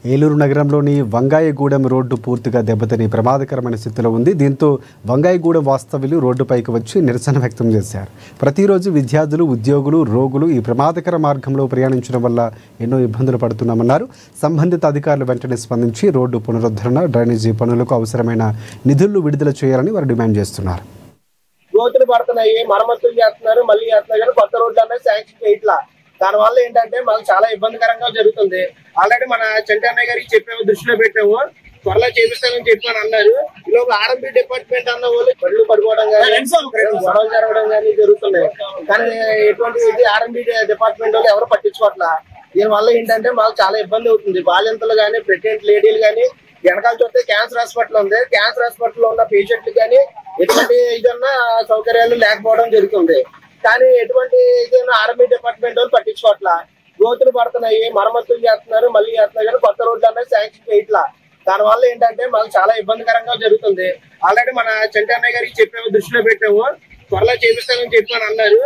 ఏలూరు నగరంలోని వంగాయగూడెం రోడ్డు పూర్తిగా దెబ్బతిని ప్రమాదకరమైన స్థితిలో ఉంది. దీంతో వంగాయగూడెం వాస్తవ్యులు రోడ్డుపైకి వచ్చి నిరసన వ్యక్తం చేశారు. ప్రతిరోజు విద్యార్థులు, ఉద్యోగులు, రోగులు ఈ ప్రమాదకర మార్గంలో ప్రయాణించడం వల్ల ఎన్నో ఇబ్బందులు పడుతున్నామన్నారు. సంబంధిత అధికారులు వెంటనే స్పందించి రోడ్డు పునరుద్ధరణ, డ్రైనేజీ పనులకు అవసరమైన నిధులు విడుదల చేయాలని వారు డిమాండ్ చేస్తున్నారు. గోతులు పడుతున్నాయి, మరమ్మతులు చేస్తున్నారు, మళ్ళీ చేస్తున్నారు కానీ కొత్త రోడ్లు అనేది శాంక్షన్ చేయట్లా. దానివల్ల ఏంటంటే మాకు చాలా ఇబ్బందికరంగా జరుగుతుంది. ఆల్రెడీ మన చంటన్నయ్య గారికి చెప్పాము, దృష్టిలో పెట్టాము, త్వరలో చేపిస్తామని చెప్పని అన్నారు. ఈలోపు ఆర్ఎంపీ డిపార్ట్మెంట్ అన్న వాళ్ళు బళ్ళు పడుకోవడం కానీ గొడవలు జరగడం కానీ జరుగుతున్నాయి. కానీ ఎటువంటి ఆర్ఎంపీ డిపార్ట్మెంట్ వాళ్ళు ఎవరు పట్టించుకోవట్లా. దీనివల్ల ఏంటంటే మాకు చాలా ఇబ్బంది అవుతుంది. బాలింతలు కానీ, ప్రెగ్నెంట్ లేడీలు కానీ, వెనకాల చూస్తే క్యాన్సర్ హాస్పిటల్ ఉంది, క్యాన్సర్ హాస్పిటల్ లో ఉన్న పేషెంట్లు కానీ ఎటువంటి ఇదన్నా సౌకర్యాలు లేకపోవడం జరుగుతుంది. కానీ ఎటువంటి ఇదైనా ఆర్మీ డిపార్ట్మెంట్ వాళ్ళు పట్టించుకోవట్లా. గోతులు పడుతున్నాయి, మరమ్మతులు చేస్తున్నారు, మళ్ళీ చేస్తున్నారు కానీ కొత్త రోడ్లు అనేది శాంక్షన్ చేయట్లా. దానివల్ల ఏంటంటే మాకు చాలా ఇబ్బందికరంగా జరుగుతుంది. ఆల్రెడీ మన చంటన్నయ్య గారికి చెప్పాము, దృష్టిలో పెట్టాము, త్వరలో చేపిస్తామని చెప్పని అన్నారు.